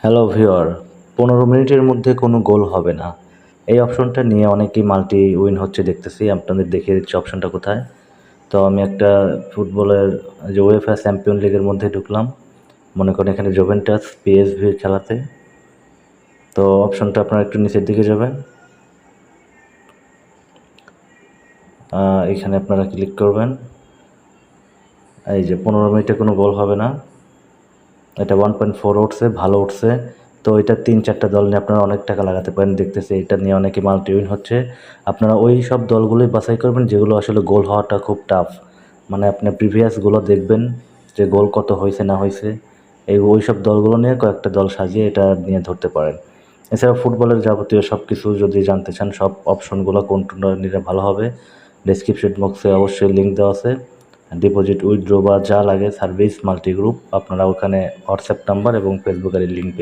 Hello viewer, 15 মিনিটের মধ্যে কোনো গোল হবে না, এই অপশনটা নিয়ে অনেকেই মাল্টি উইন হচ্ছে দেখতেছি। আপনাদের দেখিয়ে দিচ্ছি অপশনটা কোথায়। তো আমি একটা ফুটবলের যে উয়েফা চ্যাম্পিয়ন লিগের মধ্যে ঢুকলাম, মনে করেন এখানে জুভেন্টাস পিএসভির খেলাতে। তো অপশনটা আপনারা একটু নিচের দিকে যাবেন, এখানে আপনারা ক্লিক করবেন। এই যে 15 মিনিটে কোনো গোল হবে না, এটা 1.4 উঠছে, ভালো উঠছে। তো এটা 3-4টা দল নিয়ে আপনারা অনেক টাকা লাগাতে পারেন দেখতেছি। এটা নিয়ে অনেকে মাল্টি উইন হচ্ছে। আপনারা ওই সব দলগুলোই বাছাই করবেন যেগুলো আসলে গোল হওয়াটা খুব টাফ। মানে আপনি প্রিভিয়াসগুলো দেখবেন যে গোল কত হয়েছে না হয়েছে, ওই সব দলগুলো নিয়ে কয়েকটা দল সাজিয়ে এটা নিয়ে ধরতে পারেন। এছাড়া ফুটবলের যাবতীয় সব কিছু যদি জানতে চান, সব অপশনগুলো কোনটা নিলে ভালো হবে, ডেসক্রিপশন বক্সে অবশ্যই লিঙ্ক দেওয়া আছে। ডিপোজিট, উইথড্র বা যা লাগে সার্ভিস মাল্টি গ্রুপ, আপনারা ওখানে হোয়াটসঅ্যাপ নাম্বার এবং ফেসবুকের লিঙ্ক পেয়ে